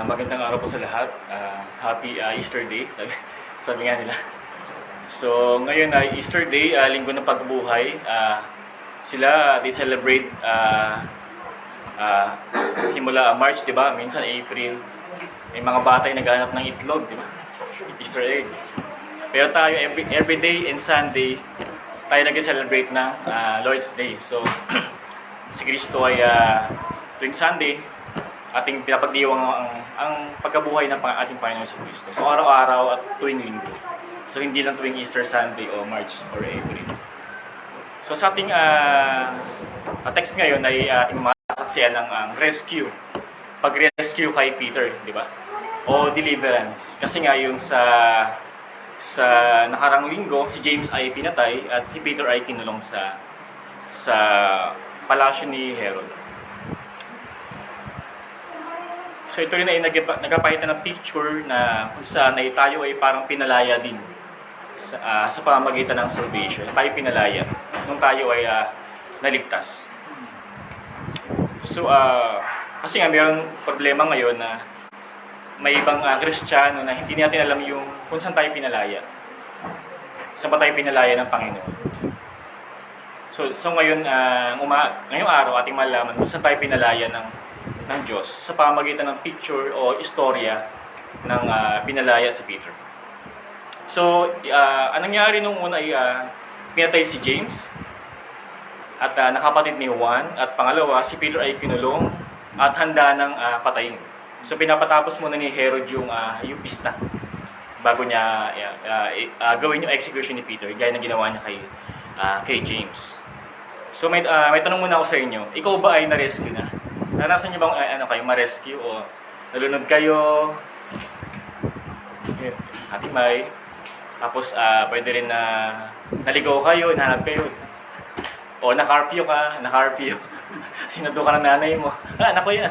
Magandang araw po sa lahat. Happy Easter Day, sabi nga nila. So, ngayon ay Easter Day, linggo ng pagbuhay. They celebrate simula March, di ba? Minsan April. May mga bata yung naghahanap ng itlog, di ba? Easter egg. Pero tayo, every day and Sunday, tayo nag-celebrate ng Lord's Day. So, si Kristo ay tuwing Sunday, ating pinapagdiwang ang pagkabuhay ng ating Panginoon sa Kristo. So, araw-araw at tuwing linggo. So, hindi lang tuwing Easter Sunday o March or April. So, sa ating text ngayon ay ating masaksiyan ng rescue. Pag-rescue kay Peter, di ba? O deliverance. Kasi nga yung sa nakarang linggo, si James ay pinatay at si Peter ay kinulong sa palasyo ni Herod. So ito rin ay nagpapakita ng picture na kung saan ay tayo ay parang pinalaya din sa pamamagitan ng salvation. Tayo pinalaya nung tayo ay naligtas. So kasi nga mayroong problema ngayon na may ibang Kristiyano na hindi natin alam yung kung saan tayo pinalaya. Saan pa tayo pinalaya ng Panginoon. So ngayon, ngayong araw ating malaman kung saan tayo pinalaya ng Diyos sa pamamagitan ng picture o istorya ng pinalaya si Peter. So, anong nangyari nung una ay pinatay si James at nakapatid ni Juan at pangalawa, si Peter ay kinulong at handa ng patayin. So, pinapatapos muna ni Herod yung pista bago niya gawin yung execution ni Peter gaya ng ginawa niya kay James. So, may tanong muna ako sa inyo. Ikaw ba ay na-rescue na? Naranasan niyo bang kayo ma-rescue o nalunod kayo? Ate May. Tapos pwede rin na naligaw kayo, nahanap kayo. O na-carpio ka, sinundo ka ng nanay mo. Anak ko yan.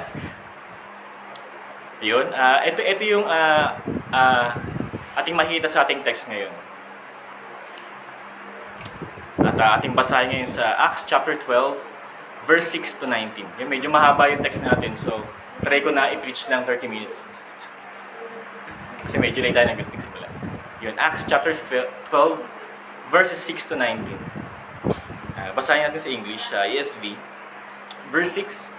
Yun. Ito yung ating makikita sa ating text ngayon. At ating basahin ngayon sa Acts chapter 12, verse 6 to 19. Yung medyo mahaba yung text natin, so try ko na i-preach ng 30 minutes. Kasi medyo late tayo nag-text pala. Yun, Acts chapter 12, verses 6 to 19. Basahin natin sa English, ESV. Verse 6.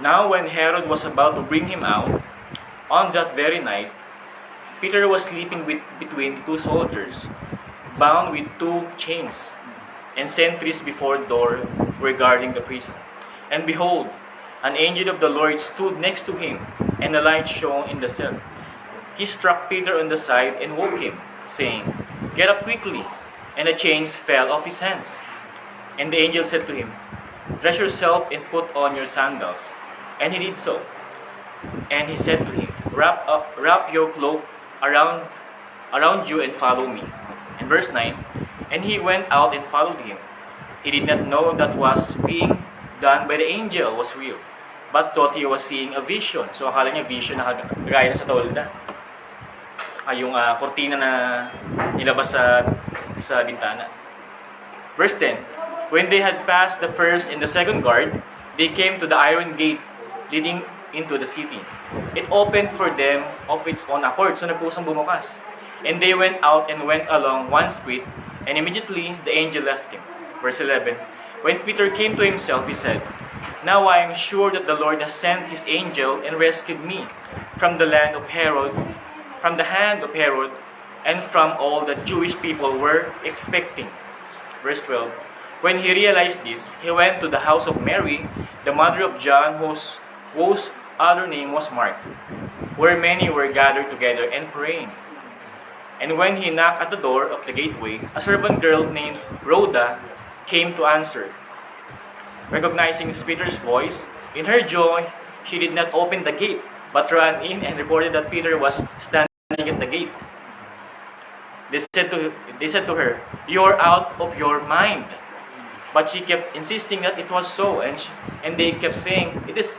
Now when Herod was about to bring him out, on that very night, Peter was sleeping between two soldiers, bound with two chains, and sentries before the door were guarding the prison. And behold, an angel of the Lord stood next to him, and a light shone in the cell. He struck Peter on the side and woke him, saying, "Get up quickly." And the chains fell off his hands. And the angel said to him, "Dress yourself and put on your sandals." And he did so. And he said to him, Wrap your cloak around you and follow me." And verse 9, and he went out and followed him. He did not know that was being done by the angel was real, but thought he was seeing a vision. So akala niya vision na gaya na sa tolda. Yung kortina na nilabas sa bintana. Verse 10, when they had passed the first and the second guard, they came to the iron gate leading into the city. It opened for them of its own accord. So nagpusang bumukas. And they went out and went along one street, and immediately the angel left him. Verse 11, when Peter came to himself, he said, "Now I am sure that the Lord has sent his angel and rescued me from the hand of Herod, and from all that Jewish people were expecting." Verse 12, when he realized this, he went to the house of Mary, the mother of John, whose other name was Mark, where many were gathered together and praying. And when he knocked at the door of the gateway, a servant girl named Rhoda came to answer. Recognizing Peter's voice, in her joy, she did not open the gate, but ran in and reported that Peter was standing at the gate. They said to her, "You are out of your mind." But she kept insisting that it was so, and they kept saying, It is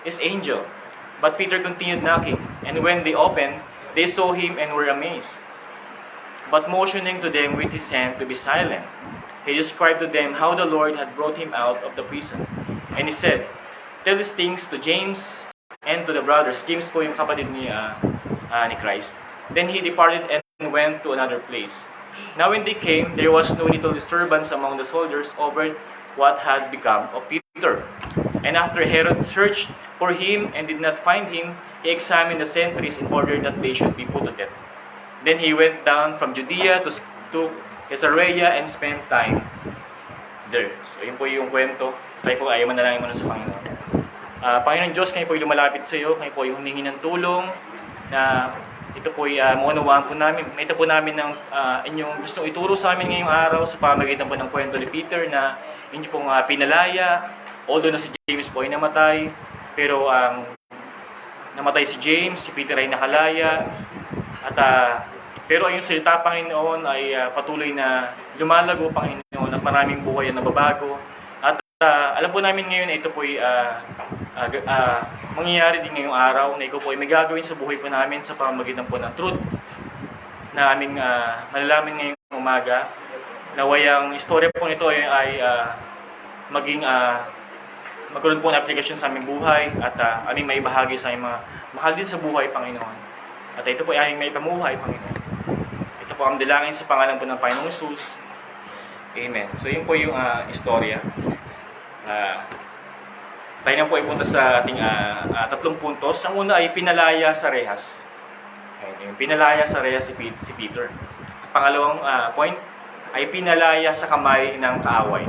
his angel." But Peter continued knocking, and when they opened, they saw him and were amazed. but motioning to them with his hand to be silent. He described to them how the Lord had brought him out of the prison. And he said, "Tell these things to James and to the brothers." James po yung kapatid ni Christ. Then he departed and went to another place. Now when they came, there was no little disturbance among the soldiers over what had become of Peter. And after Herod searched for him and did not find him, he examined the sentries in order that they should be put to death. Then he went down from Judea to Caesarea and spent time there. So yun po yung kwento. Tayo po ay manalangin muna sa Panginoon. Panginoon Diyos, kayo po ay lumalapit sa iyo, kayo po ay humingi ng tulong na ito po ay maunawaan po namin. Ito po namin ng inyong gustong ituro sa amin ngayong araw sa pamamagitan po ng kwento ni Peter na inyo pong pinalaya. Although na si James po ay namatay, pero namatay si James, si Peter ay nakalaya. At pero ang iyong salita, Panginoon, ay patuloy na lumalago, Panginoon, at maraming buhay ang nababago. At alam po namin ngayon na ito po ay mangyayari din ngayong araw, na ikaw po ay may gagawin sa buhay po namin sa pamamagitan po ng truth na aming malalaman ngayong umaga. Naway ang istorya po nito ay maging magkaroon po ng application sa aming buhay at aming maibahagi sa aming mga mahal din sa buhay, Panginoon. At ito po ay aming maipamuhay, Panginoon. Ito po ang dalangin sa pangalan po ng Panginoong Jesus. Amen. So yun po yung istorya. Tayo na po ay punta sa ating tatlong puntos. Ang una ay pinalaya sa rehas. Okay. Pinalaya sa rehas si Peter. Pangalawang point ay pinalaya sa kamay ng kaaway.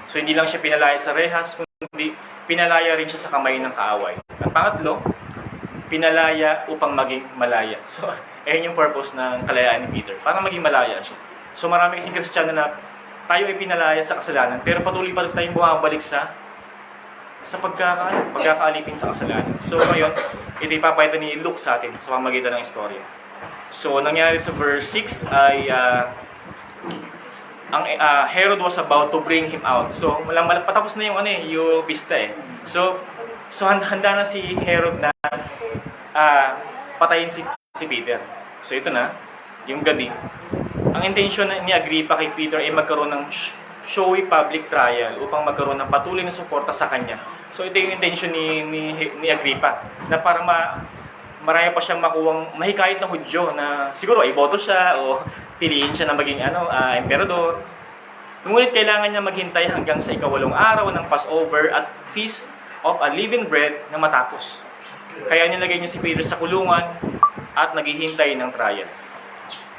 So hindi lang siya pinalaya sa rehas, kundi pinalaya rin siya sa kamay ng kaaway. At pangatlo, pinalaya upang maging malaya. So ayun yung purpose ng kalayaan ni Peter, para maging malaya siya. So marami kasing Kristiyano na tayo ay pinalaya sa kasalanan, pero patuloy pa tayong bumabalik sa pagkakaalipin sa kasalanan. So ngayon, ito ipapakita ni Luke sa atin sa pamamagitan ng istorya. So nangyari sa verse 6 ay Herod was about to bring him out. So patapos na yung pista eh. So handa na si Herod na patayin si Peter. So ito na, yung gabi. Ang intention ni Agrippa kay Peter ay magkaroon ng showy public trial upang magkaroon ng patuloy na suporta sa kanya. So ito yung intention ni Agrippa, na para marami pa siyang makuwang mahikayat na Hudyo na siguro ay boto siya o piliin siya na maging emperador. Ngunit kailangan niya maghintay hanggang sa ikawalong araw ng Passover at Feast of Unleavened Bread na matapos. Kaya nilagay niya si Peter sa kulungan at naghihintay ng trial.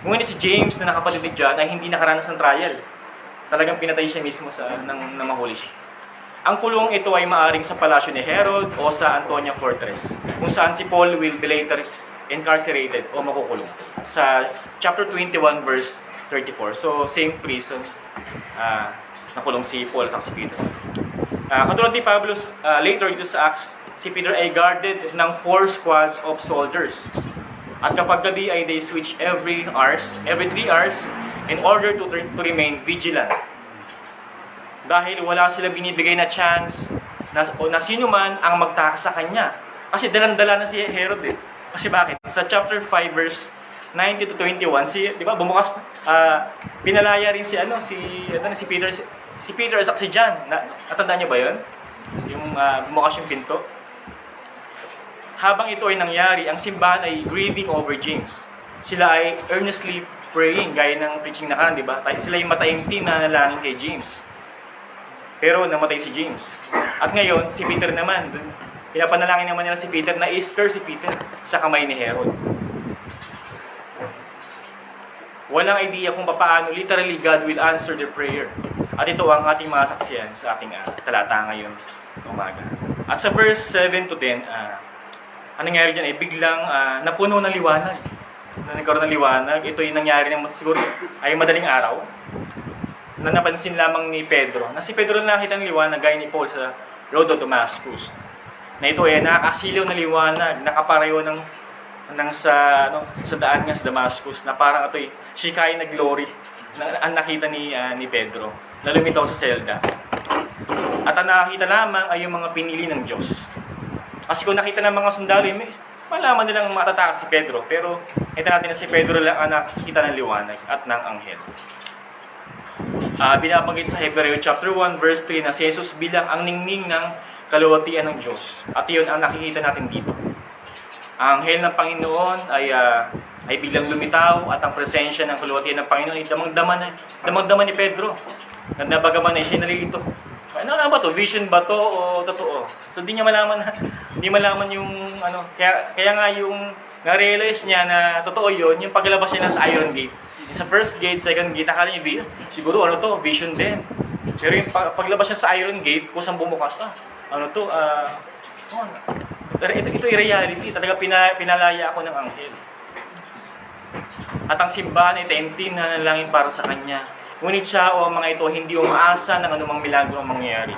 Ngunit si James na nakapatid ni John ay hindi nakaranas ng trial. Talagang pinatay siya mismo nang mahuli siya. Ang kulong ito ay maaring sa palasyo ni Herod o sa Antonia Fortress, kung saan si Paul will be later incarcerated o makukulong. Sa chapter 21 verse 34. So same prison nakulong si Paul at si Peter. Katulad ni Pablo later dito sa Acts, si Peter ay guarded ng 4 squads of soldiers. At kapag gabi ay they switch every 3 hours in order to remain vigilant. Dahil wala sila binibigay na chance na sino man ang magtakas sa kanya. Kasi dalang-dala na si Herod eh. Kasi bakit? Sa chapter 5 verse 19 to 21, di ba, bumukas pinalaya rin si Peter at si John. Natandaan niyo ba 'yon? Yung bumukas yung pinto. Habang ito ay nangyari, ang simbahan ay grieving over James. Sila ay earnestly praying, gaya ng preaching na kanan, di ba? Sila yung mataimtim na nalangin kay James. Pero namatay si James. At ngayon, si Peter naman, pinapanalangin naman nila si Peter na i-spare si Peter sa kamay ni Herod. Walang idea kung paano literally God will answer their prayer. At ito ang ating mga saksiyan sa ating talata ngayon umaga. At sa verse 7 to 10, ang nangyari dyan ay biglang napuno ng liwanag. Nagkaroon ng liwanag. Ito yung nangyari ng siguro ay madaling araw. Na napansin lamang ni Pedro. Na si Pedro nakita ng liwanag gaya ni Paul sa road to Damascus. Na ito ay nakakasilaw na liwanag, nakapareho sa daan nga sa Damascus. Na parang ito ay shikay na glory na ang nakita ni Pedro na lumitaw sa selda. At ang nakakita lamang ay yung mga pinili ng Diyos. Kasi kung nakita ng mga sundalo, malaman nilang matatakas si Pedro. Pero ito natin na si Pedro lang ang nakikita ng liwanag at ng anghel. Binabanggit sa Hebreo chapter 1 verse 3 na si Jesus bilang ang ningning ng kaluwalhatian ng Diyos. At iyon ang nakikita natin dito. Ang anghel ng Panginoon ay biglang lumitaw at ang presensya ng kaluwalhatian ng Panginoon ay damang-dama ni Pedro. Nabagaman na siya nalilito. Ano ba to? Vision ba to o totoo? So hindi malaman yung ano, kaya nga yung na-realize niya na totoo yun, yung paglabas niya sa Iron Gate. Sa first gate, second gate, akala niya siguro ano to, vision din. Pero yung paglabas niya sa Iron Gate, kusang bumukas, ano to, ito yung reality. Talaga pinalaya ako ng anghel. At ang simbahan ay taimtim na nanalangin para sa kanya. Ngunit siya o ang mga ito hindi umaasa ng anumang milagro ang mangyayari.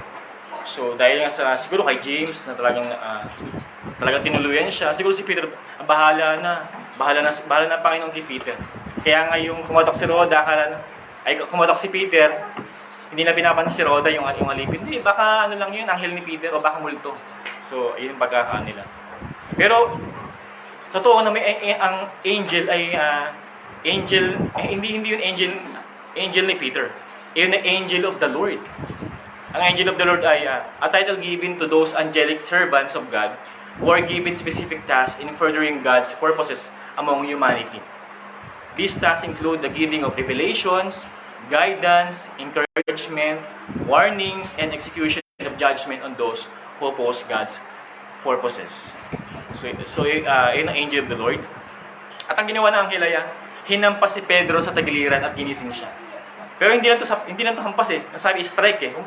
So dahil nga siguro kay James na talagang tinuluyan siya, siguro si Peter bahala na Panginoon kay Peter. Kaya nga yung kumatok si Rhoda, kumatok si Peter, hindi na pinapansin si Rhoda yung alipin. Hindi, baka ano lang yun, anghel ni Peter o baka multo. So yun yung pagkakaan nila. Pero totoo na ang angel ay hindi yun angel ni Peter. Yun ang angel of the Lord. Ang angel of the Lord ay a title given to those angelic servants of God who are given specific tasks in furthering God's purposes among humanity. These tasks include the giving of revelations, guidance, encouragement, warnings, and execution of judgment on those who oppose God's purposes. So yun ang angel of the Lord. At ang ginawa ng anghel ay hinampas si Pedro sa tagiliran at ginising siya. Pero hindi lang to hampas Nasabi strike Kung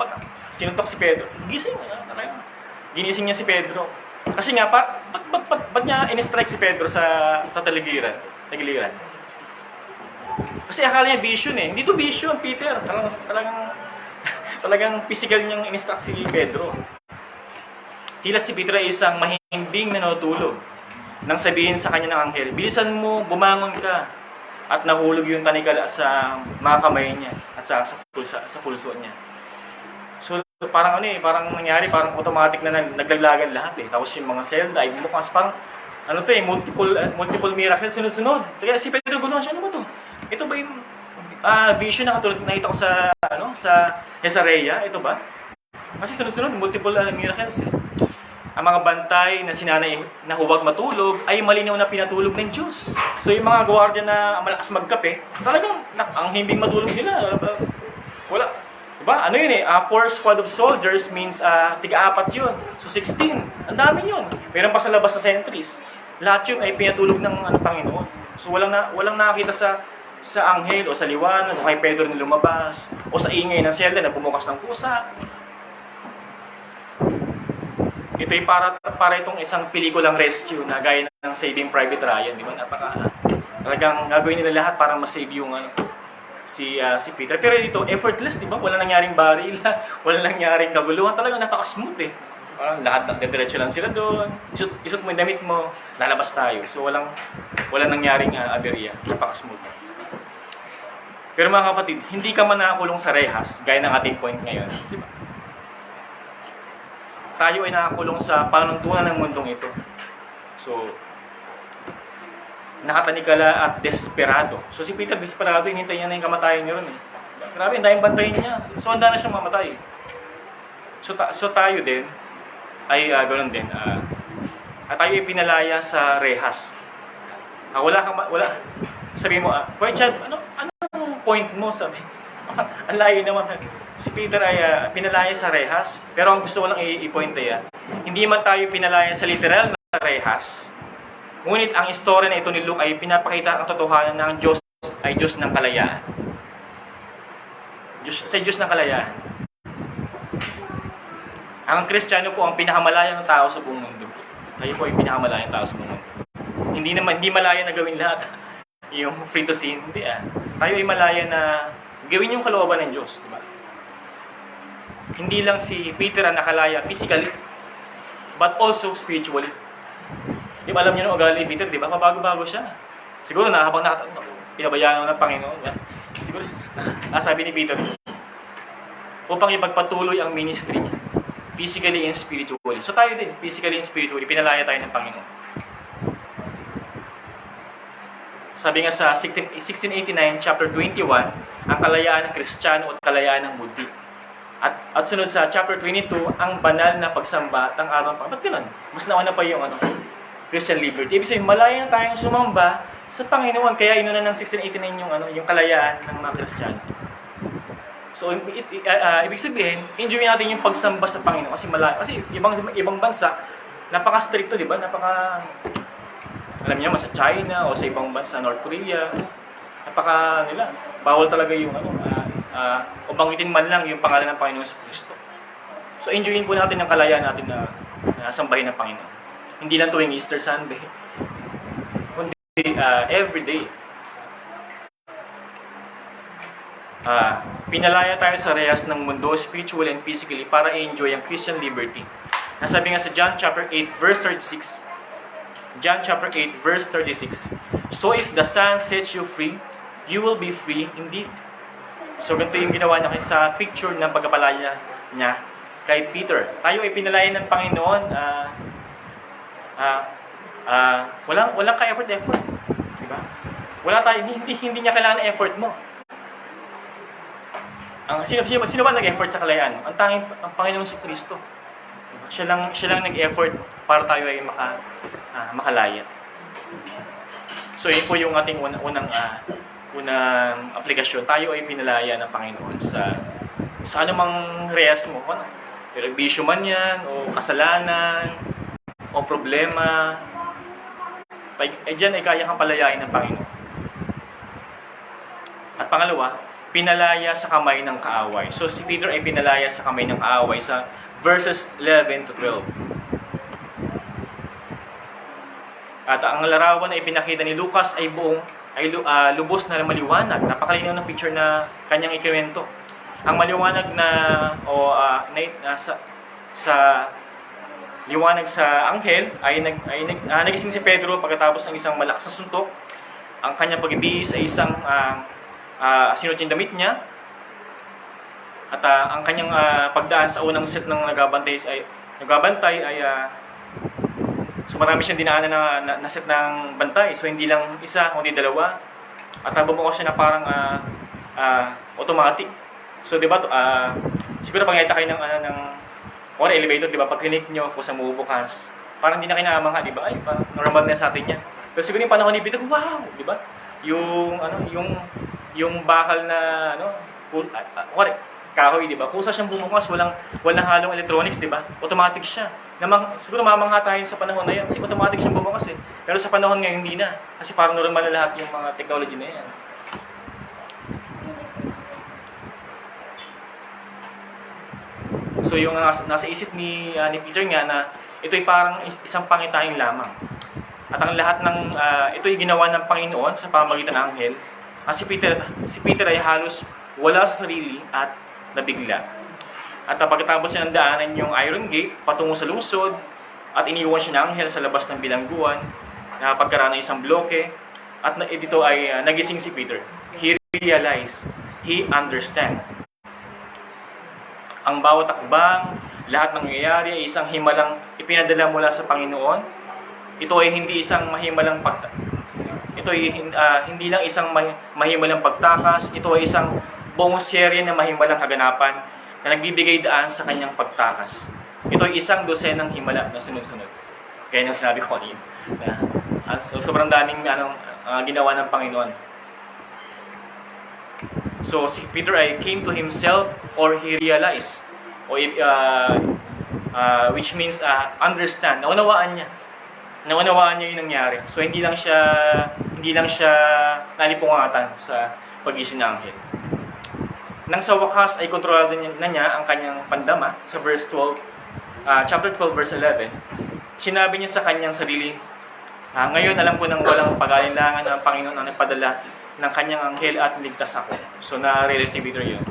sinuntok si Pedro, gising talaga. Ginising niya si Pedro. Kasi nga ba't niya in-strike si Pedro sa tagiliran? Kasi akala niya vision Hindi to vision, Peter. Talagang physical niyang in-strike si Pedro. Tila si Peter ay isang mahimbing na natutulog. Nang sabihin sa kanya ng anghel, bilisan mo, bumangon ka. At nahulog yung tanikala sa mga kamay niya at sa pulso niya. So parang nangyari, parang automatic na naglaglagan lahat Tapos yung mga selda ay bumukas, parang multiple miracles sunod-sunod. Kaya si Pedro gano'n siya, ano ba to? Ito ba yung vision na katulad nakita ko sa Caesarea? Ito ba? Kasi sunod-sunod, multiple miracles Ang mga bantay na sinanay na huwag matulog ay malinaw na pinatulog ng Diyos. So yung mga gwardiya na malakas magkape, talagang ang himbing matulog nila. Wala. Diba? Ano yun 4 squad of soldiers means tiga-apat yun. So 16. Ang dami yun. Meron pa sa labas na sentries. Lahat yun ay pinatulog ng Panginoon. So walang nakakita sa anghel o sa liwanag o kay Pedro na lumabas o sa ingay ng selda na bumukas ng pusa. Ito ay para itong isang pelikulang rescue na gaya ng Saving Private Ryan, di ba? Talagang gagawin nila lahat para ma-save yung si Peter. Pero dito, effortless, di ba? Wala nangyaring baril, wala nangyaring kaguluhan. Talagang napaka-smooth Parang lahat diretso lang sila doon. Isot mo yung damit mo, lalabas tayo. So walang nangyaring aberya. Napaka-smooth. Pero mga kapatid, hindi ka man nakakulong sa rehas, gaya ng ating point ngayon. Di ba? Tayo ay nakakulong sa panuntunan ng mundong ito. So, nakatanikala at desperado. So, si Peter desperado, hinintay niya na yung kamatayan niya ron Grabe, ang daming bantayin niya. So, handa na siyang mamatay. So tayo din, ay ganoon din. Tayo ay pinalaya sa rehas. Wala. Sabi mo, Kuya Chad, anong point mo? Sabi, ang layo naman. Si Peter ay pinalaya sa rehas, pero ang gusto ko lang i-point hindi man tayo pinalaya sa literal na rehas, ngunit ang istorya na ito ni Luke ay pinapakita ang totohanan na ang Diyos ay Diyos ng kalayaan. Diyos ng kalayaan. Ang Kristiyano po ang pinakamalayang tao sa buong mundo. Tayo po ay pinakamalayang tao sa buong mundo. Hindi malaya na gawin lahat yung free to sin. Hindi Tayo ay malaya na gawin yung kalooban ng Diyos, di ba? Hindi lang si Peter ang nakalaya physically, but also spiritually. Di ba alam niyo na ugali ni Peter, di ba? Mabago-bago siya. Siguro habang pinabayaan ng Panginoon. Siguro, sabi ni Peter, upang ipagpatuloy ang ministry niya, physically and spiritually. So tayo din, physically and spiritually, pinalaya tayo ng Panginoon. Sabi nga sa 1689, chapter 21, ang kalayaan ng Kristiyano at kalayaan ng Budi. At sunod sa chapter 22, ang banal na pagsamba at ang araw ng Panginoon. Ba't ganun? Mas nauna pa yung Christian liberty. Ibig sabihin, malaya na tayong sumamba sa Panginoon. Kaya inuna ng 1689 yung kalayaan ng mga Kristiyano. So, ibig sabihin, enjoy natin yung pagsamba sa Panginoon. Kasi ibang bansa, napaka-stricto, di ba? Alam niyo naman, sa China o sa ibang bansa, North Korea, bawal talaga yung o banggitin man lang yung pangalan ng Panginoon sa Kristo. So, enjoyin po natin ang kalayaan natin na sambahin ng Panginoon. Hindi lang tuwing Easter Sunday, kundi every day. Pinalaya tayo sa rehas ng mundo, spiritual and physically, para i-enjoy ang Christian liberty. Nasabi nga sa John chapter 8, verse 36, John chapter 8, verse 36, "So if the Son sets you free, you will be free indeed." So, ganito yung ginawa niya sa picture ng pagkapalaya niya kay Peter. Tayo ay pinalaya ng Panginoon, walang ka-effort. Diba? Hindi niya kailangan ng effort mo. Sino ba nag-effort sa kalayaan? Ang Panginoon sa Kristo. Diba? Siya lang nag-effort para tayo ay makalaya. So, yun po yung ating unang aplikasyon. Tayo ay pinalaya ng Panginoon sa anumang rehas mo. Bisyo man yan, o kasalanan, o problema. Diyan ay kaya kang palayain ng Panginoon. At pangalawa, pinalaya sa kamay ng kaaway. So si Peter ay pinalaya sa kamay ng kaaway sa verses 11 to 12. At ang larawan na ipinakita ni Lucas ay lubos na maliwanag. Napakalinaw ng picture na kanyang ikiwento. Ang maliwanag sa liwanag sa anghel ay nagising si Pedro pagkatapos ng isang malakas na suntok. Ang kanyang pag-ibihis ay isang sinot yung damit niya. At ang kanyang pagdaan sa unang set ng nagbabantay ay so marami siyang dinaanan na set ng bantay. So hindi lang isa, kundi dalawa. At bumukas siya na parang automatic. So 'di ba siguro pangita kayo ng elevator, 'di ba? Pag clinic niyo kung sa bubukas, parang hindi na kinamangha, 'di ba? Ay, parang normal na sa atin 'yan. Pero siguro yung panahon ni Peter, wow, 'di ba? Yung bakal na kahoy, 'di ba? Kusa siyang bumukas, walang halong electronics, 'di ba? Automatic siya. Siguro mamangha tayo sa panahon na 'yan kasi automatic siyang bumukas eh. Pero sa panahon ngayon hindi na kasi parang normal na lahat yung mga technology na 'yan. So yung nasa isip ni Peter nga na ito'y parang isang pangitahing lamang. At ang lahat ng ito'y ginawa ng Panginoon sa pamamagitan ng anghel. Si Peter ay halos wala sa sarili at nabigla. At pagkatapos niya ng daanan yung iron gate patungo sa lungsod at iniwan siya ng anghel sa labas ng bilangguan na pagkaraan ng isang bloke at dito ay nagising si Peter. He realized, he understand. Ang bawat akbang, lahat ng nangyayari ay isang himalang ipinadala mula sa Panginoon. Ito ay hindi isang mahimalang hindi lang isang mahimalang pagtakas. Ito ay isang buong serye ng mahimalang kaganapan na nagbibigay daan sa kanyang pagtakas. Ito ay isang dosenang himala na sunod-sunod. Kaya nang sinabi ko kanina. So sobrang daming ginawa ng Panginoon. So si Peter ay came to himself or he realized which means understand, naunawaan niya yung nangyari. So hindi lang siya nalipungatan sa pagising ng anghel. Nang sa wakas ay kontrolado na niya ang kanyang pandama sa verse 12, chapter 12 verse 11. Sinabi niya sa kanyang sarili, ngayon alam ko nang walang pag-alinlangan ang Panginoon ang nagpadala ng kanyang anghel at ligtas ako. So na-realize ni Peter yun.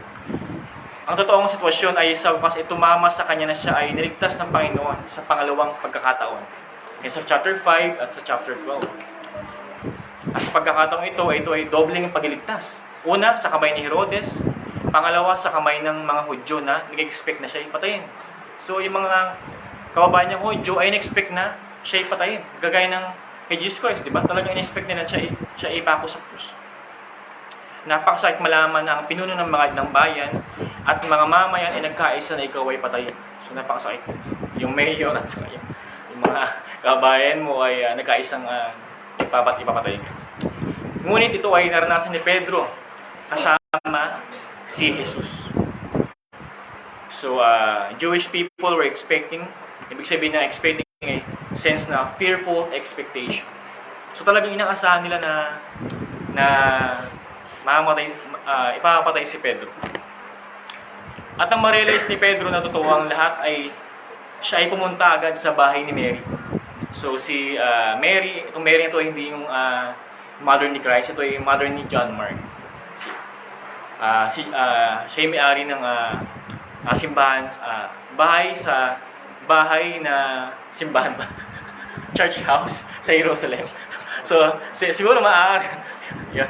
Ang totoong sitwasyon ay sa wakas tumama sa kanya na siya ay niligtas ng Panginoon sa pangalawang pagkakataon. Sa chapter 5 at sa chapter 12. At sa pagkakataong ito ay dobleng pagliligtas. Una, sa kamay ni Herodes. Pangalawa, sa kamay ng mga Hudyo na nag-expect na siya ipatayin. So yung mga kababayan niyang Hudyo ay na-expect na siya ipatayin. Gagaya ng kay Jesus Christ, di ba? Talagang in-expect nila siya ipako sa krus. Napakasakit malaman na ang pinuno ng bayan at mga mamayan ay nagkaisa na ikaw ay patayin. So napakasakit. Yung mayor at yung mga kabayan mo ay nagkaisang ipapatay ka. Ngunit ito ay naranasan ni Pedro kasama si Jesus. So Jewish people were expecting, ibig sabihin na expecting ay sense na fearful expectation. So talagang inaasahan nila na ipapatay si Pedro. At ang ma-realize ni Pedro na totoo ang lahat ay siya ay pumunta agad sa bahay ni Mary. So si Mary, itong Mary ito hindi yung mother ni Christ, ito ay mother ni John Mark. Siya ay may-ari ng simbahan, bahay na simbahan ba? Church house sa Jerusalem. So siguro maaari yun.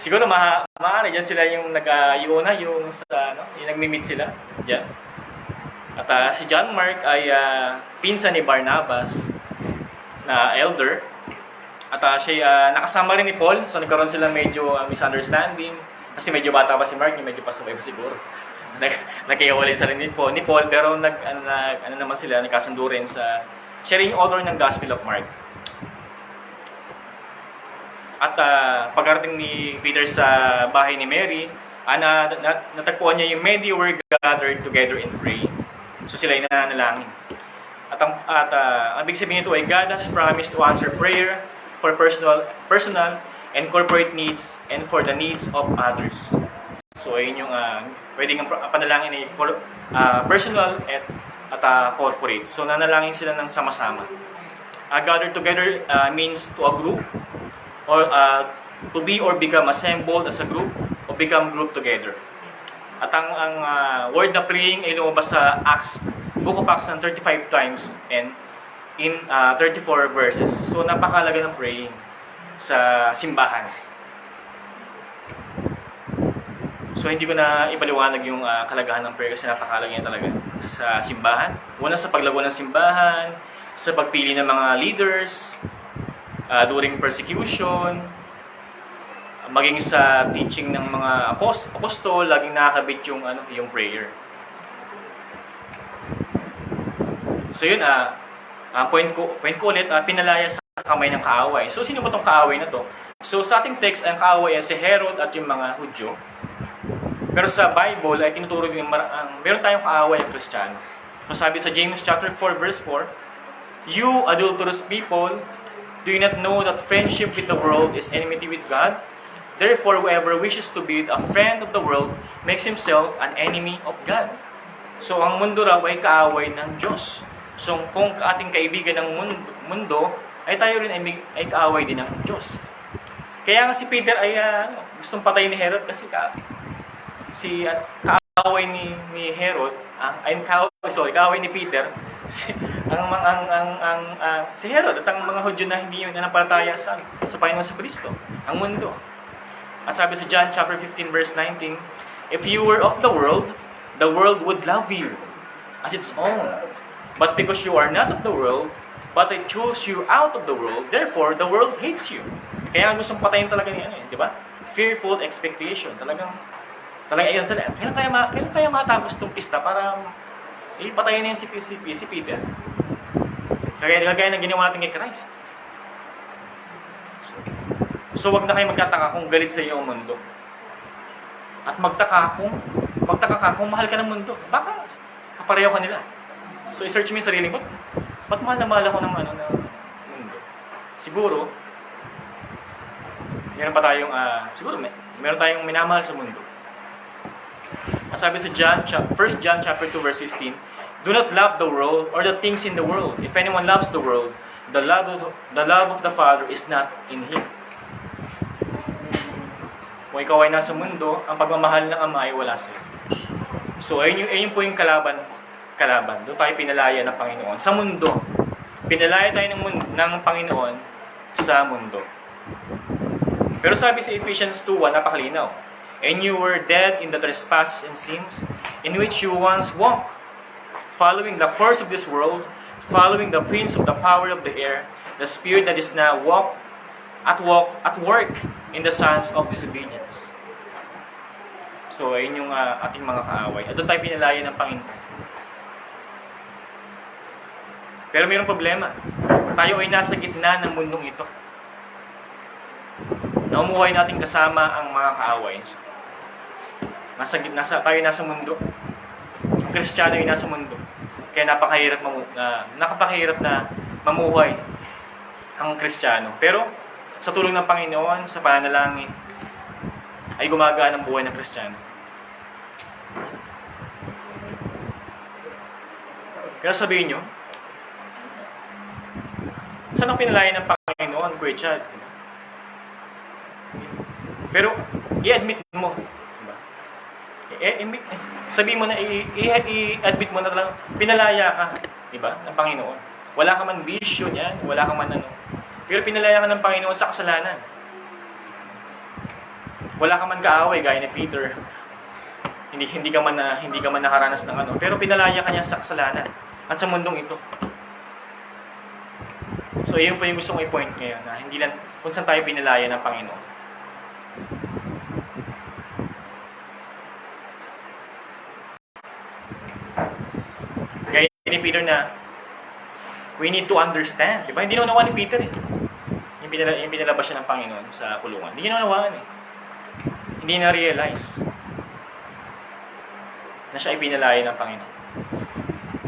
Siguro maaari diyan sila yung nag-iuna yung sa yung nagmi-meet sila diyan. At si John Mark ay pinsan ni Barnabas na elder. At siya nakasama rin ni Paul. So nagkaroon sila medyo misunderstanding kasi medyo bata pa si Mark, medyo pasabay pa siguro. Nagkaiwalay sa rin ni Paul, pero naman sila, nagkasundo rin sa sharing author ng Gospel of Mark. At pagkarating ni Peter sa bahay ni Mary, natagpuan niya yung many were gathered together and pray. So sila ay nananalangin. At ang ibig sabihin nito ay God has promised to answer prayer for personal and corporate needs and for the needs of others. So ayun yung pwedeng panalangin ay personal at corporate. So nanalangin sila ng sama-sama. Gather together means to a group or to be or become assembled as a group or become group together. At ang word na praying ay lumabas sa Book of Acts ng 35 times and in 34 verses. So napakalaga ng praying sa simbahan. So hindi ko na ipaliwanag yung kalagahan ng prayer kasi napakalaga niya talaga sa simbahan. Una sa paglago ng simbahan, sa pagpili ng mga leaders, during persecution, maging sa teaching ng mga apostol, laging nakakabit yung prayer. So yun, point ko ulit, pinalaya sa kamay ng kaaway. So sino ba tong kaaway na to? So sa ating text, ang kaaway ay si Herod at yung mga Hudyo. Pero sa Bible ay tinuturo yung meron tayong kaaway ang Kristiyano. So sabi sa James chapter 4 verse 4, "You adulterous people, do you not know that friendship with the world is enmity with God? Therefore whoever wishes to be a friend of the world makes himself an enemy of God." So ang mundo raw ay kaaway ng Diyos. So kung ating kaibigan ng mundo, ay tayo rin ay kaaway din ng Diyos. Kaya nga si Peter ay gustong patayin ni Herod kasi kaaway ni Herod, kaaway ni Peter, si Herod at ang mga Hudyo na hindi nanampalataya sa Panginoon sa Kristo, ang mundo. At sabi sa John chapter 15 verse 19, "If you were of the world would love you as its own. But because you are not of the world, but I chose you out of the world, therefore the world hates you." Kaya gustong patayin talaga niya, di ba? Fearful expectation. Talagang ayun talaga. Kailan kaya matapos tong pista para ipatayin na si Peter? Kagaya ng ginawa natin kay Christ. So wag na kayo magtataka kung galit sa iyo ang mundo. At magtaka ka kung mahal ka ng mundo. Baka kapareho ka nila. So i-search mo yung sarili mo. Ba't mahal na mahal ako ng mundo? Siguro, meron pa tayong, meron tayong minamahal sa mundo. Sabi sa 1 John chapter 2 verse 15, "Do not love the world or the things in the world. If anyone loves the world, the love of the Father is not in him." Kung ikaw ay nasa mundo, ang pagmamahal ng Ama ay wala sa iyo. So ayun po yung kalaban. Doon tayo pinalaya ng Panginoon sa mundo. Pinalaya tayo ng Panginoon sa mundo. Pero sabi sa Ephesians 2:1, napakalinaw. "And you were dead in the trespasses and sins in which you once walked, following the course of this world, following the prince of the power of the air, The spirit that is now at work in the sons of disobedience. So, ayun yung ating mga kaaway. At doon tayo pinalaya ng Panginoon. Pero mayroong problema. Tayo ay nasa gitna ng mundong ito. Naumuhay natin kasama ang mga kaaway. Tayo nasa mundo. Ang Kristiyano ay nasa mundo. Kaya napakahirap na mamuhay ang Kristiyano. Pero sa tulong ng Panginoon, sa pananalangin, ay gumagaan ang buhay ng Kristiyano. Kaya sabihin nyo, saan ang pinalaya ng Panginoon, Kuya Chad? Pero, i-admit mo. Diba? Sabihin mo na, i-admit mo na lang, pinalaya ka, diba, ng Panginoon. Wala ka man bisyo niyan, wala ka man ano. Pero pinalaya ka ng Panginoon sa kasalanan. Wala ka man kaaway, gaya ni Peter. Hindi ka man nakaranas ng ano. Pero pinalaya ka niya sa kasalanan at sa mundong ito. So, yun po yung gusto kong i-point ngayon, na hindi lang kung saan tayo pinalaya ng Panginoon. Gaya ni Peter na, we need to understand. Diba? Hindi naunawaan ni Peter eh. Yung pinalabas siya ng Panginoon sa kulungan. Hindi niya naunawaan eh. Hindi na-realize na siya ay pinalaya ng Panginoon.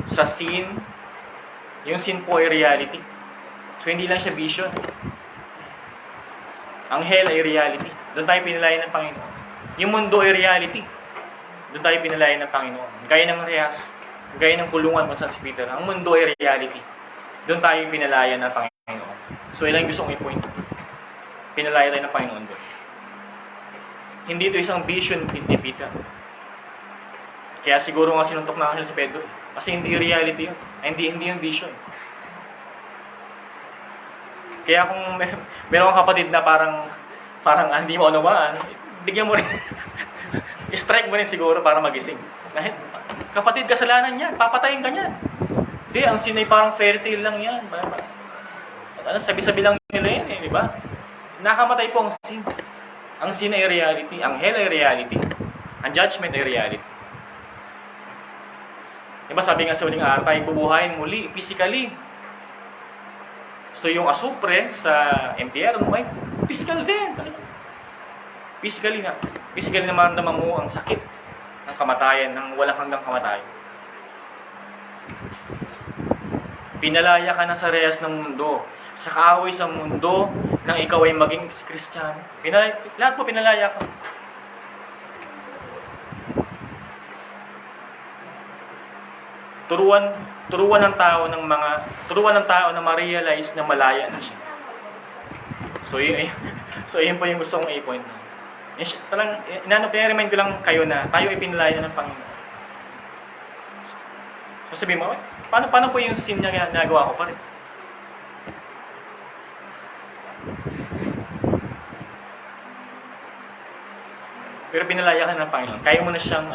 Sa sin, yung sin po ay reality. So, hindi lang siya vision. Ang hell ay reality. Doon tayo pinalaya ng Panginoon. Yung mundo ay reality. Doon tayo pinalaya ng Panginoon. Gaya ng Rehas, gaya ng kulungan kung saan si Peter. Ang mundo ay reality. Doon tayo pinalaya ng Panginoon. So, ilang gusto kong i-point. Pinalaya tayo ng Panginoon doon. Hindi ito isang vision ni Peter. Kaya siguro nga sinuntok ng anghel si Pedro. Kasi hindi reality yun. Hindi yung vision. Kaya kung meron kang kapatid na parang hindi mo unawaan, bigyan mo rin. I-strike mo rin siguro para magising. Dahil, kapatid, kasalanan yan. Papatayin ka niyan. Hindi, ang sin ay parang fairy tale lang yan. Sabi-sabi lang nila yan eh, di ba? Nakamatay po ang sin. Ang sin ay reality. Ang hell ay reality. Ang judgment ay reality. Diba sabi nga sa huling araw, tayo bubuhayin muli, physically. So yung asupre sa impyerno ay physical din. Physically na. Physically na maramdaman mo ang sakit ng kamatayan, ng walang hanggang kamatayan. Pinalaya ka na sa rehas ng mundo, sa kaaway sa mundo, nang ikaw ay maging Kristiyano. Lahat po pinalaya ka. Turuan ng tao na ma-realize na malaya na siya. So yun po yung gusto kong i-point. Pinaremind ko lang kayo na tayo ay pinalaya ng Panginoon. So sabihin mo, paano po yung sin niya nagawa ko pa rin? Pero pinalaya ka ng Panginoon. Kaya mo na siyang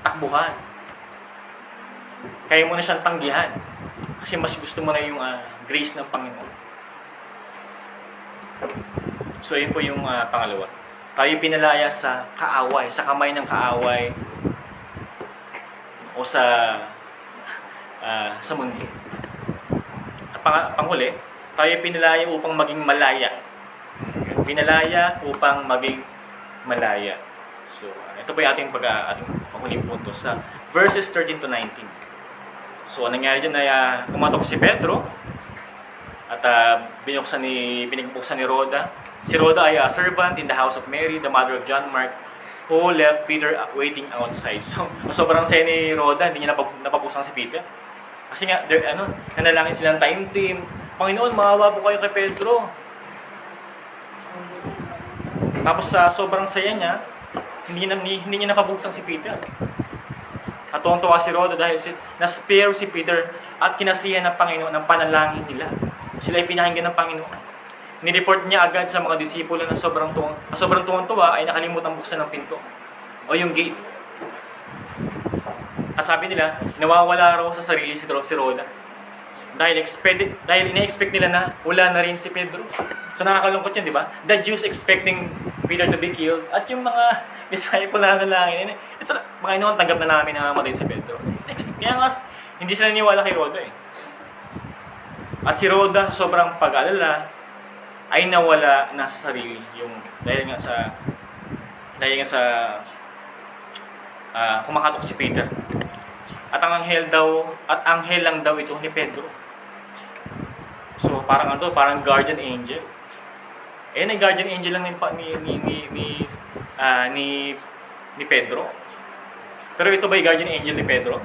takbuhan. Kaya mo na siyang tanggihan. Kasi mas gusto mo na yung grace ng Panginoon. So, yun po yung pangalawa. Tayo pinalaya sa kaaway, sa kamay ng kaaway, o sa mundo. At panghuli, tayo pinalaya upang maging malaya. Pinalaya upang maging malaya. So, ito po yung ating panghuling punto sa verses 13 to 19. So, anong nangyari dyan na kumatok si Pedro at pinagbuksan ni Rhoda. Si Rhoda ay a servant in the house of Mary, the mother of John Mark, who left Peter waiting outside. So, sobrang saya ni Rhoda, hindi niya napabuksan si Peter. Kasi nga, nanalangin silang time team. Panginoon, maawa po kayo kay Pedro. Tapos sa sobrang saya niya, hindi niya napabuksan si Peter. At tuwang-tuwa si Rhoda dahil na-spare si Peter at kinasihan ng Panginoon ang panalangin nila. Sila ay pinahinggan ng Panginoon. Nireport niya agad sa mga disipulo na sobrang tuwang-tuwa ay nakalimutan buksan ng pinto o yung gate. At sabi nila, nawawala raw sa sarili si Rhoda. dahil ina-expect nila na wala na rin si Pedro. So nakakalungkot yan, di ba? The Jews expecting Peter to be killed at yung mga disciple na nalangin, ito, Panginoon, tanggap na namin na mamatay si Pedro. Kaya nga, hindi sila naniwala kay Rhoda eh. At si Rhoda, sobrang pag-alala, ay nawala na sa sarili yung dahil nga sa kumakatok si Peter. At ang anghel lang daw ito ni Pedro. So parang guardian angel. Ay guardian angel lang ni Pedro. Pero ito ba yung guardian angel ni Pedro?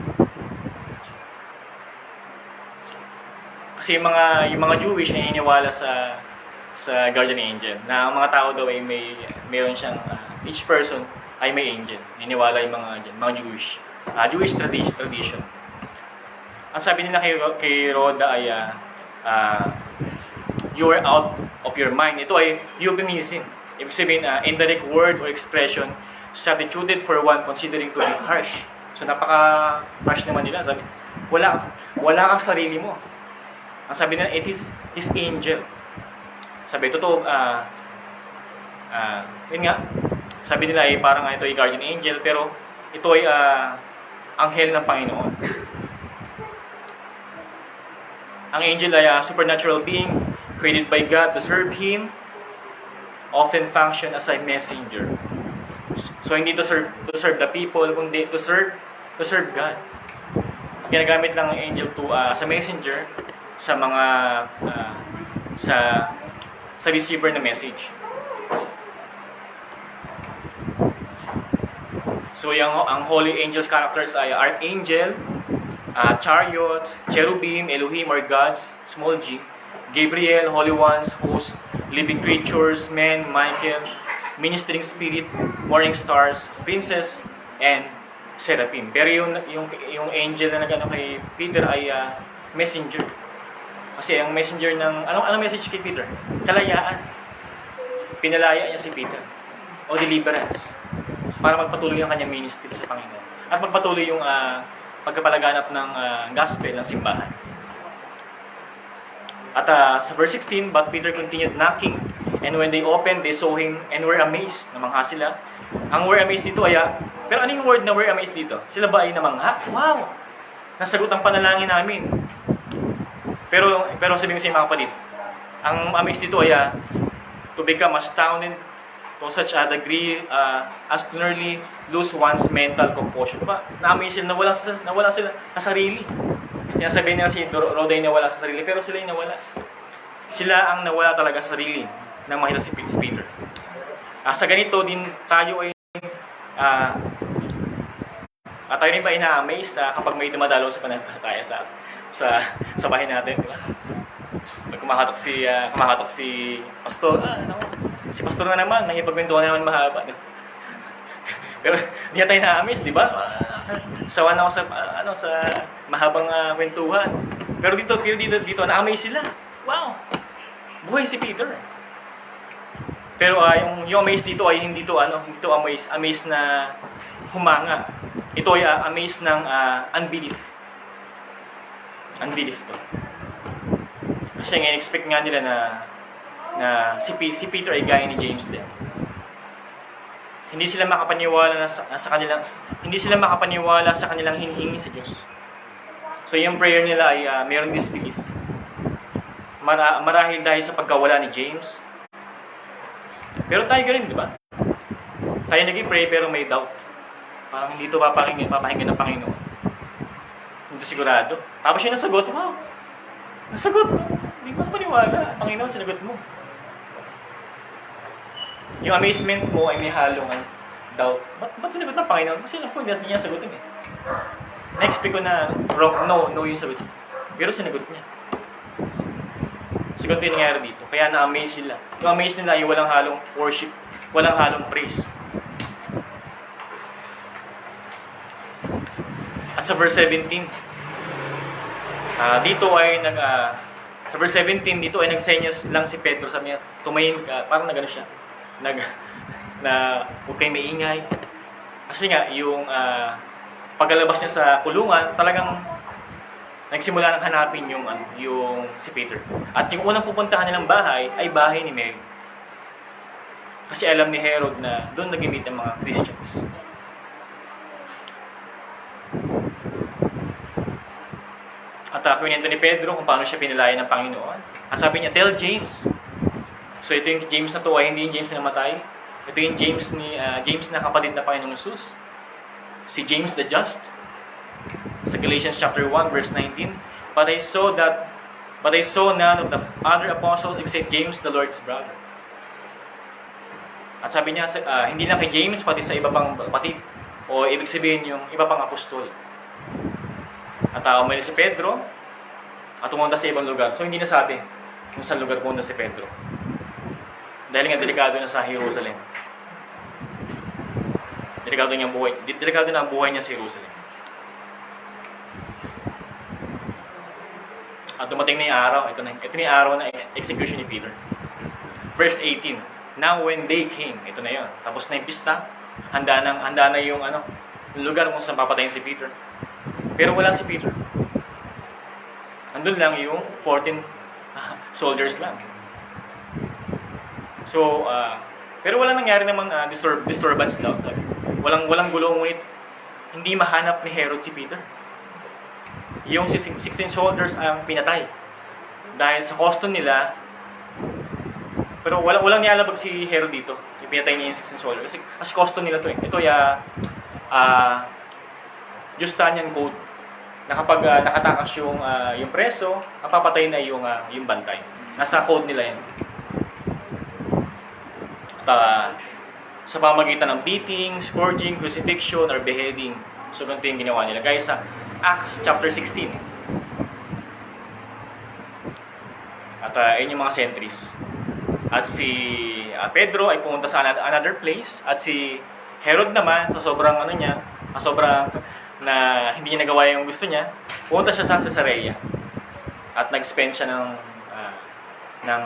Kasi yung mga Jewish ay iniwala sa guardian angel na ang mga tao daw ay mayroon siyang each person ay may angel. Iniwala yung mga Jewish tradition. Ang sabi nila kay Rhoda ay you are out of your mind. Ito ay euphemism. Ibig sabihin, indirect word or expression substituted for one considering to be harsh. So napaka-harsh naman nila. Sabi, wala kang sarili mo. Ang sabi nila, it is his angel. Sabi, totoo, yun nga, sabi nila ay parang ito ay guardian angel, pero ito ay anghel ng Panginoon. Ang angel ay a supernatural being created by God to serve Him, often function as a messenger. So hindi to serve the people, kundi to serve God. Ginagamit lang ang angel sa messenger sa mga sa receiver na message. So ang holy angels characters ay archangel, chariots, cherubim, Elohim or gods, small g, Gabriel, holy ones, hosts, living creatures, men, Michael, ministering spirit, morning stars, princess, and seraphim. Pero yung angel na nagano kay Peter ay messenger. Kasi ang messenger ng anong message kay Peter? Kalayaan. Pinalaya niya si Peter o deliverance para magpatuloy ang kanyang ministry sa Panginoon at magpatuloy yung pagkapalaganap ng gospel ng simbahan. At sa verse 16, but Peter continued knocking, and when they opened, they saw him and were amazed. Namangha sila. Ang were amazed dito ay, pero ano yung word na were amazed dito? Sila ba ay namangha? Wow! Nasagot ang panalangin namin. Pero sabihin ko sa mga kapatid, ang amazed dito ay to become astounded to such a degree as to nearly lose one's mental composure. Diba? Na-amaze sila, nawala sila sa sarili. Sinasabihin nila si Rhoda ay nawala sa sarili, pero sila ay nawala. Sila ang nawala talaga sa sarili nang makita si Peter. Sa ganito din tayo ay tayo rin ba ina-amaze kapag may dumadalo sa pananampalataya sa bahay natin, di ba? Kumakatok si pastor. Si pastor na naman, nakipagkwentuhan na naman mahaba. Pero hindi tayo na-amaze, di ba? Sawan ako sa mahabang kwentuhan. Pero dito na-amaze sila. Wow! Buhay si Peter. Pero yung amaze dito ay hindi to amaze na humanga. Ito ay amaze ng unbelief. Unbelief to. Kasi expect nga nila na si Peter ay gaya ni James din. Hindi sila makapaniwala sa kanilang hinihingi sa Diyos. So yung prayer nila ay mayroong disbelief. Marahil dahil sa pagkawala ni James. Pero tayo ganun, di ba? Tayo nag-pray pero may doubt. Parang hindi ito papakinggan ng Panginoon. Hindi sigurado. Tapos yung nasagot, wow! Nasagot! Hindi mo paniwala. Panginoon, sinagot mo. Yung amazement mo ay may halong doubt. Ba't sinagot ng Panginoon? Kasi of course, hindi niya sagutin eh. Na-expect ko na wrong, no yung sagot. Pero sinagot niya. Siguro yung nangyari dito. Kaya na-amaze sila. Yung amaze nila ay walang halong worship, walang halong praise. At sa verse 17, dito ay sa verse 17, dito ay nagsenyas lang si Pedro. Sabi niya, tumayin ka, parang nagano siya. Huwag kayong maingay. Kasi nga, yung pagkalabas niya sa kulungan, talagang nagsimula nang hanapin yung si Peter. At yung unang pupuntahan nilang bahay ay bahay ni Mary. Kasi alam ni Herod na doon nag-meet ang mga Christians. At kwento ni Pedro kung paano siya pinalaya ng Panginoon. At sabi niya, tell James. So ito yung James na to ay hindi yung James na namatay. Ito yung James na kapatid na Panginoong Jesus. Si James the Just. Sa Galatians chapter 1 verse 19, But I saw none of the other apostles except James the Lord's brother. At sabi niya, hindi lang kay James, pati sa iba pang kapatid. O ibig sabihin yung iba pang apostol. At umalis si Pedro at pumunta sa ibang lugar. So hindi nasabi kung saan lugar pumunta si Pedro. Dahil nga delikado na sa Jerusalem. Delikado na ang buhay niya sa Jerusalem. At dumating na yung araw. Ito na yung araw ng execution ni Peter. Verse 18. Now when they came, ito na yun. Tapos na yung pista. Handa na yung lugar kung saan papatayin si Peter. Pero wala si Peter. Andun lang yung 14 soldiers lang. So, pero wala nangyari naman disturbance daw. Walang gulo, ngunit hindi mahanap ni Herod si Peter. Yung 16 soldiers ang pinatay. Dahil sa custom nila, pero walang nilalabag si Herod dito. Pinatay niya yung 16 soldiers. Kasi custom nila to eh. Ito Justinian code na kapag nakatakas yung preso, mapapatay na yung bantay. Nasa code nila yan. At sa pamagitan ng beating, scourging, crucifixion, or beheading. So ganito yung ginawa nila. Guys, sa Acts chapter 16. At ayun yung mga sentries. At si Pedro ay pumunta sa another place. At si Herod naman, sa sobrang na hindi niya nagawa yung gusto niya, pumunta siya sa Caesarea. At nag-spend siya ng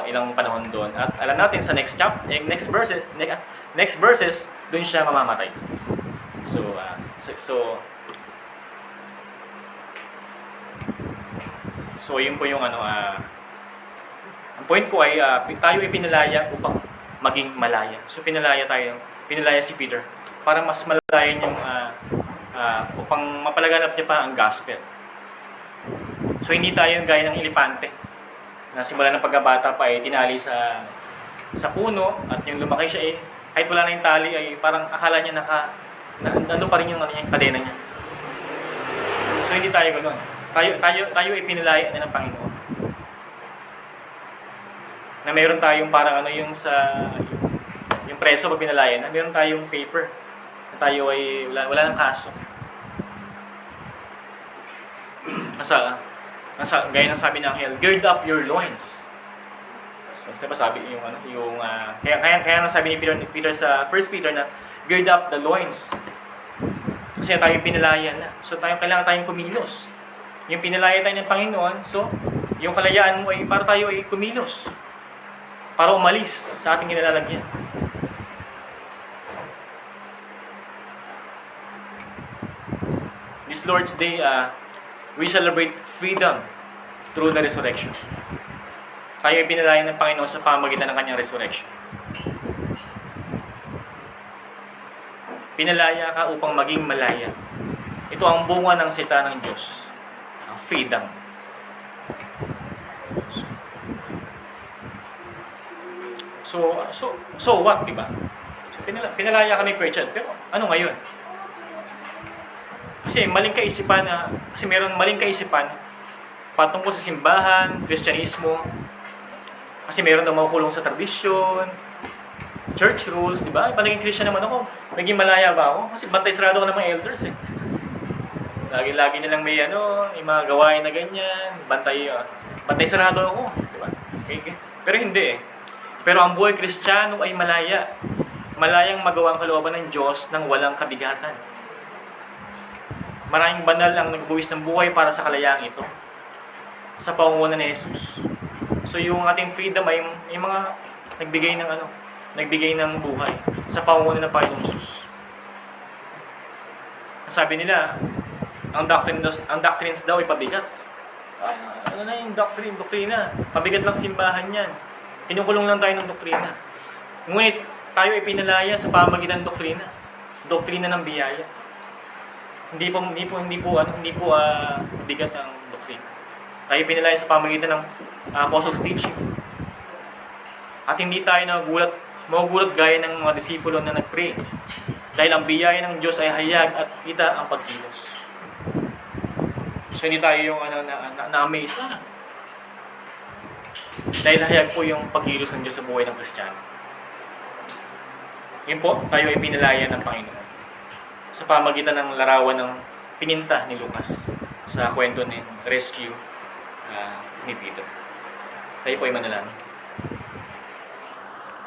ilang panahon doon. At alam natin sa next verses, doon siya mamamatay. So yun po yung ang point ko ay tayo ay pinalaya upang maging malaya. So pinalaya si Peter para mas malaya niyang upang mapalaganap niya pa ang gospel. So hindi tayo yung gaya ng elepante na simula ng pagkabata pa ay tinali sa puno at yung lumaki siya kahit wala na yung tali ay parang akala niya nandun pa rin yung kadena niya. So hindi tayo ganoon. Tayo ay pinalaya na ng Panginoon. Na meron tayong parang yung preso pag pinalaya na meron tayong paper na tayo ay wala ng kaso. Gaya ng sabi ng Anghel, gird up your loins. So, diba sabi kaya nang sabi ni Peter sa 1 Peter na gird up the loins. Kasi tayo pinalaya na. So kailangan tayong kumilos. Yung pinalaya tayo ng Panginoon, so yung kalayaan mo ay para tayo ay kumilos. Para umalis sa ating kinalalagyan. This Lord's Day, we celebrate freedom through the resurrection. Tayo ay pinalaya ng Panginoon sa pamamagitan ng kanyang resurrection. Pinalaya ka upang maging malaya. Ito ang bunga ng salita ng Diyos. Ang freedom. So what, diba? So pinalaya kami, Christian. Pero ano ngayon? Kasi merong maling kaisipan patungkol sa simbahan, Kristyanismo. Kasi meron daw makukulong sa tradisyon, church rules, di ba? Naging Christian naman ako. Naging malaya ba ako? Kasi bantay sarado ako ng mga elders eh. Lagi nilang may yung mga gawain na ganyan, bantay sarado ako, di ba? Okay. Pero hindi eh. Pero ang buhay Kristiyano ay malaya. Malayang magawa ang kalooban ng Diyos nang walang kabigatan. Maraming banal ang nagbuwis ng buhay para sa kalayaang ito. Sa pangunguna ni Jesus. So yung ating freedom ay yung mga nagbigay ng buhay sa pangunguna ng Panginoong Jesus. Sabi nila, ang doctrines daw ay pabigat. Ay, ano na yung doktrina? Pabigat lang simbahan yan. Kinukulong lang tayo ng doktrina. Ngunit tayo ay pinalaya sa pamagitan ng doktrina. Doktrina ng biyaya. Hindi po bigat ang doktrina. Tayo pinalaya sa pamagitan ng apostles' teaching. At hindi tayo magugulat gaya ng mga disipulo na nag-pray. Dahil ang biyaya ng Diyos ay hayag at kita ang pagkilos. So hindi tayo yung na-amaze dahil hayag po yung pagkilos ng Diyos sa buhay ng Kristiyano. Yun po, tayo ay pinalaya ng Panginoon sa pamagitan ng larawan ng pininta ni Lucas sa kwento ng rescue ni Peter. Tayo po ay manalangin.